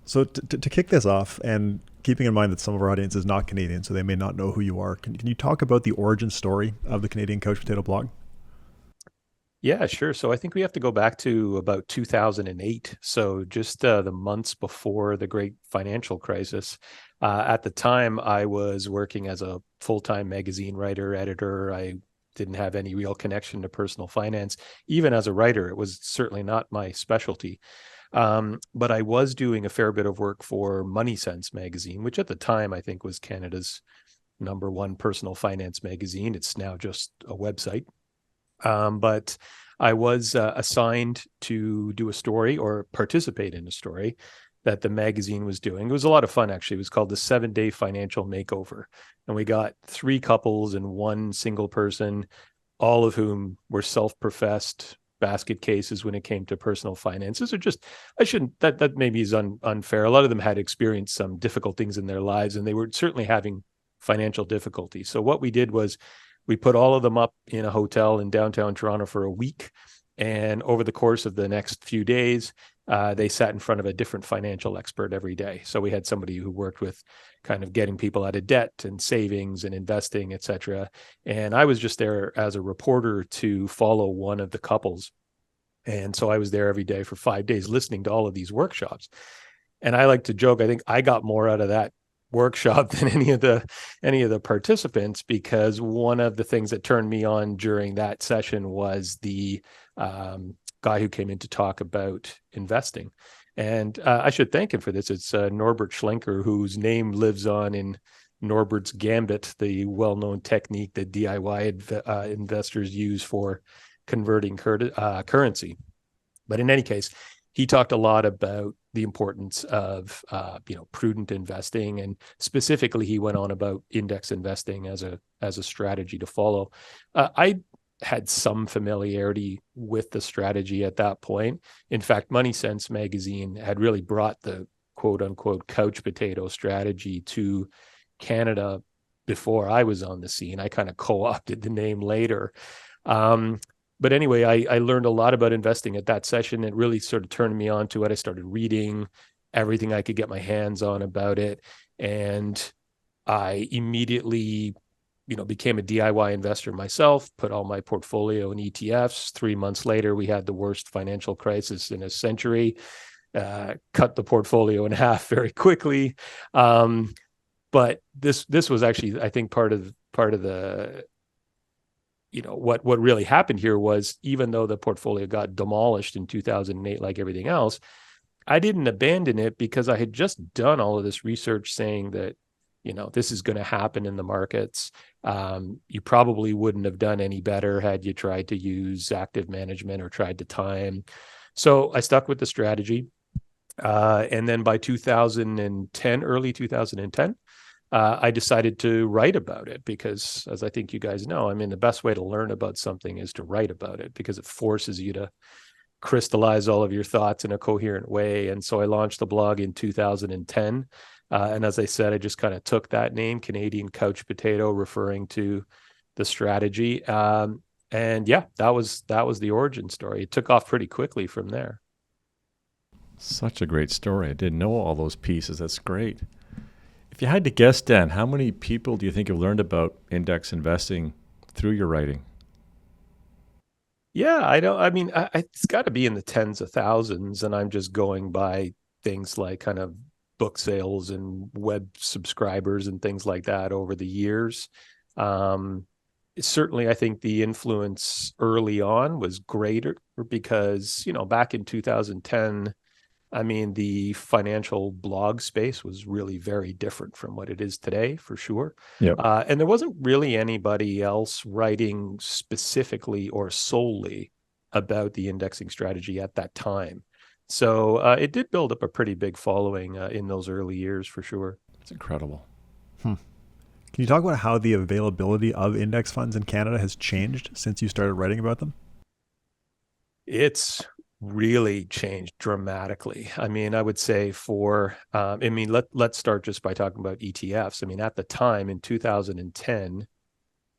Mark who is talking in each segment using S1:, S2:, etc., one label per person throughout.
S1: So to kick this off, and keeping in mind that some of our audience is not Canadian, so they may not know who you are, can you talk about the origin story of the Canadian Couch Potato blog?
S2: Yeah, sure. So I think we have to go back to about 2008. So just the months before the great financial crisis. At the time, I was working as a full-time magazine writer, editor. I didn't have any real connection to personal finance. Even as a writer, it was certainly not my specialty. But I was doing a fair bit of work for Money Sense magazine, which at the time I think was Canada's number one personal finance magazine. It's now just a website. But I was assigned to do a story or participate in a story that the magazine was doing. It was a lot of fun, actually. It was called the 7 Day Financial Makeover. And we got three couples and one single person, all of whom were self professed basket cases when it came to personal finances, or just, I shouldn't, that maybe is unfair. A lot of them had experienced some difficult things in their lives, and they were certainly having financial difficulties. So what we did was we put all of them up in a hotel in downtown Toronto for a week. And over the course of the next few days, they sat in front of a different financial expert every day. So we had somebody who worked with kind of getting people out of debt and savings and investing, et cetera. And I was just there as a reporter to follow one of the couples. And so I was there every day for 5 days listening to all of these workshops. And I like to joke, I think I got more out of that workshop than any of the participants, because one of the things that turned me on during that session was the guy who came in to talk about investing. And I should thank him for this. It's Norbert Schlenker, whose name lives on in Norbert's Gambit, the well-known technique that DIY investors use for converting currency. But in any case, he talked a lot about the importance of prudent investing, and specifically he went on about index investing as a strategy to follow. I had some familiarity with the strategy at that point. In fact, Money Sense magazine had really brought the quote unquote couch potato strategy to Canada before I was on the scene. I kind of co-opted the name later. But anyway, I learned a lot about investing at that session. It really sort of turned me on to it. I started reading everything I could get my hands on about it. And I immediately, became a DIY investor myself, put all my portfolio in ETFs. 3 months later, we had the worst financial crisis in a century, cut the portfolio in half very quickly. But this was actually, I think, part of the what really happened here was, even though the portfolio got demolished in 2008 like everything else, I didn't abandon it because I had just done all of this research saying that this is going to happen in the markets. You probably wouldn't have done any better had you tried to use active management or tried to time. So I stuck with the strategy. And then by 2010, early 2010, I decided to write about it because, as I think you guys know, I mean, the best way to learn about something is to write about it, because it forces you to crystallize all of your thoughts in a coherent way. And so I launched the blog in 2010. And as I said, I just kind of took that name, Canadian Couch Potato, referring to the strategy. And yeah, that was the origin story. It took off pretty quickly from there.
S3: Such a great story. I didn't know all those pieces. That's great. If you had to guess, Dan, how many people do you think have learned about index investing through your writing?
S2: Yeah, I don't. I mean, it's got to be in the tens of thousands, and I'm just going by things like kind of book sales and web subscribers and things like that over the years. Um, Certainly, I think the influence early on was greater because, back in 2010, I mean, the financial blog space was really very different from what it is today, for sure.
S3: Yep.
S2: And there wasn't really anybody else writing specifically or solely about the indexing strategy at that time. So it did build up a pretty big following in those early years, for sure.
S3: It's incredible.
S1: Hmm. Can you talk about how the availability of index funds in Canada has changed since you started writing about them?
S2: It's really changed dramatically. I mean, I would say let's start just by talking about ETFs. I mean, at the time in 2010,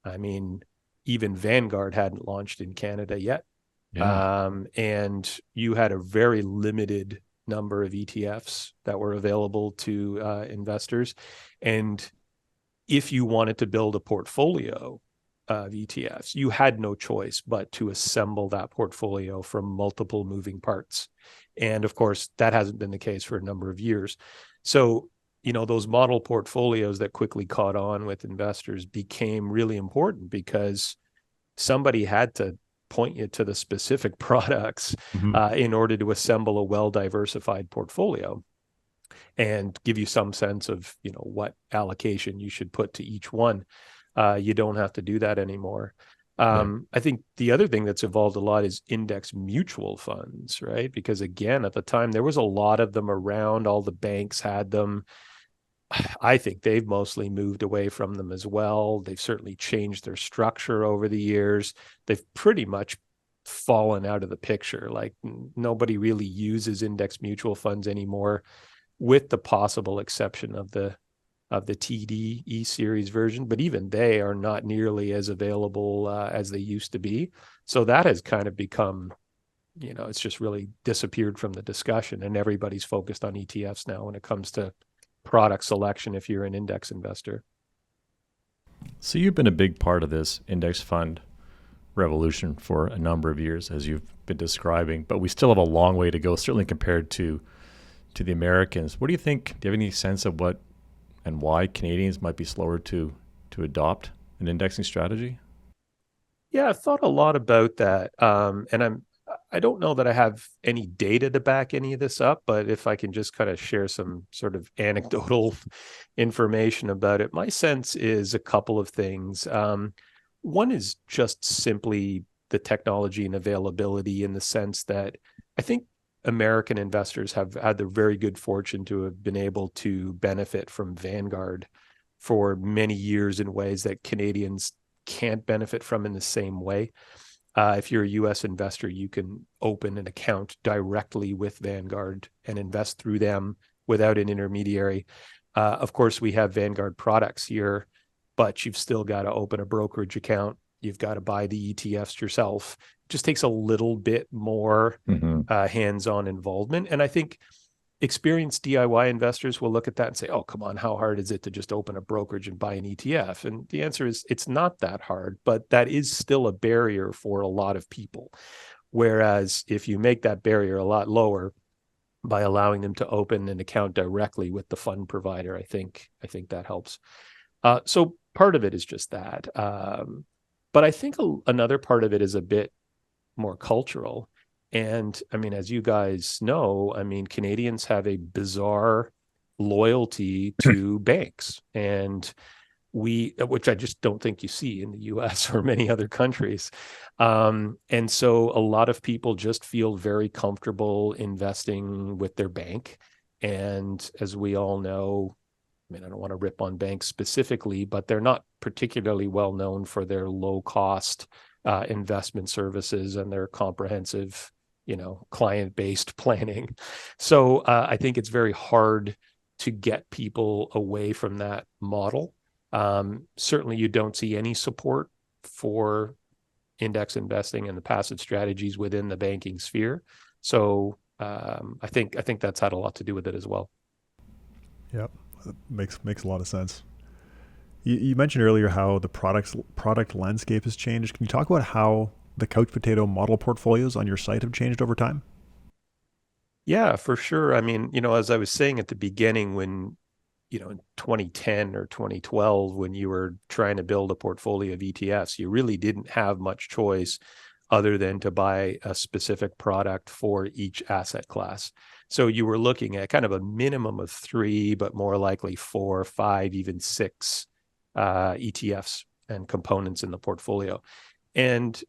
S2: I mean, even Vanguard hadn't launched in Canada yet.
S3: Yeah.
S2: And you had a very limited number of ETFs that were available to investors. And if you wanted to build a portfolio of ETFs, you had no choice but to assemble that portfolio from multiple moving parts. And of course, that hasn't been the case for a number of years. So, those model portfolios that quickly caught on with investors became really important because somebody had to point you to the specific products in order to assemble a well-diversified portfolio and give you some sense of, what allocation you should put to each one. You don't have to do that anymore. I think the other thing that's evolved a lot is index mutual funds, right? Because again, at the time, there was a lot of them around. All the banks had them. I think they've mostly moved away from them as well. They've certainly changed their structure over the years. They've pretty much fallen out of the picture. Like nobody really uses index mutual funds anymore, with the possible exception of the TD E-Series version. But even they are not nearly as available as they used to be. So that has kind of become, it's just really disappeared from the discussion, and everybody's focused on ETFs now when it comes to product selection if you're an index investor.
S3: So you've been a big part of this index fund revolution for a number of years, as you've been describing, but we still have a long way to go, certainly compared to the Americans. What do you think? Do you have any sense of what and why Canadians might be slower to adopt an indexing strategy?
S2: Yeah, I've thought a lot about that. And I don't know that I have any data to back any of this up, but if I can just kind of share some sort of anecdotal information about it, my sense is a couple of things. One is just simply the technology and availability, in the sense that I think American investors have had the very good fortune to have been able to benefit from Vanguard for many years in ways that Canadians can't benefit from in the same way. If you're a US investor, you can open an account directly with Vanguard and invest through them without an intermediary. Of course, we have Vanguard products here, but you've still got to open a brokerage account. You've got to buy the ETFs yourself. It just takes a little bit more hands-on involvement. And I think experienced DIY investors will look at that and say, oh, come on, how hard is it to just open a brokerage and buy an ETF? And the answer is it's not that hard, but that is still a barrier for a lot of people. Whereas if you make that barrier a lot lower by allowing them to open an account directly with the fund provider, I think that helps. So part of it is just that. But I think another part of it is a bit more cultural. And I mean, as you guys know, I mean, Canadians have a bizarre loyalty to banks, and which I just don't think you see in the US or many other countries. And so a lot of people just feel very comfortable investing with their bank. And as we all know, I mean, I don't want to rip on banks specifically, but they're not particularly well known for their low cost investment services and their comprehensive, client-based planning. So I think it's very hard to get people away from that model. Certainly you don't see any support for index investing and the passive strategies within the banking sphere. So I think that's had a lot to do with it as well.
S1: Yep. Makes a lot of sense. You mentioned earlier how the product landscape has changed. Can you talk about how the Couch Potato model portfolios on your site have changed over time?
S2: Yeah, for sure. I mean, as I was saying at the beginning, when, in 2010 or 2012, when you were trying to build a portfolio of ETFs, you really didn't have much choice other than to buy a specific product for each asset class. So you were looking at kind of a minimum of 3, but more likely 4, 5, even 6 ETFs and components in the portfolio. And,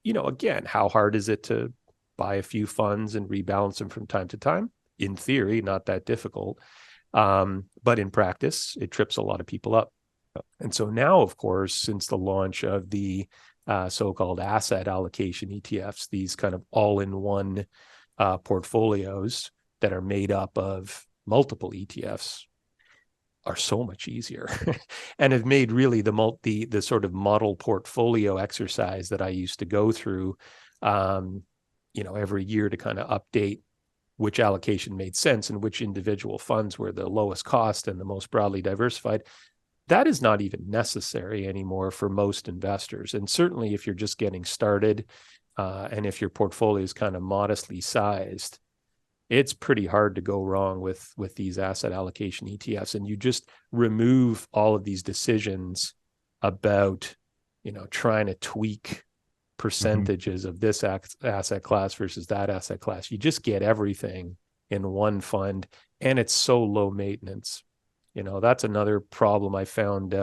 S2: again, how hard is it to buy a few funds and rebalance them from time to time? In theory, not that difficult. But in practice, it trips a lot of people up. And so now, of course, since the launch of the so-called asset allocation ETFs, these kind of all-in-one portfolios that are made up of multiple ETFs are so much easier and have made really the sort of model portfolio exercise that I used to go through, every year to kind of update which allocation made sense and which individual funds were the lowest cost and the most broadly diversified. That is not even necessary anymore for most investors. And certainly if you're just getting started, and if your portfolio is kind of modestly sized, it's pretty hard to go wrong with these asset allocation ETFs. And you just remove all of these decisions about, trying to tweak percentages of this asset class versus that asset class. You just get everything in one fund, and it's so low maintenance. That's another problem I found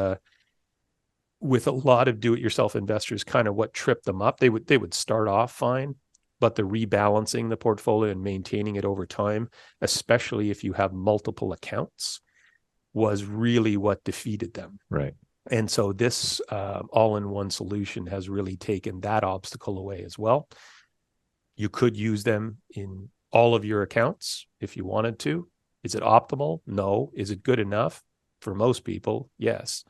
S2: with a lot of do-it-yourself investors. Kind of what tripped them up. They would start off fine, but the rebalancing the portfolio and maintaining it over time, especially if you have multiple accounts, was really what defeated them.
S3: Right.
S2: And so this all-in-one solution has really taken that obstacle away as well. You could use them in all of your accounts if you wanted to. Is it optimal? No. Is it good enough? For most people, yes.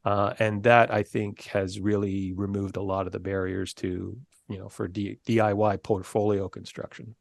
S2: And that, I think, has really removed a lot of the barriers to, for DIY portfolio construction.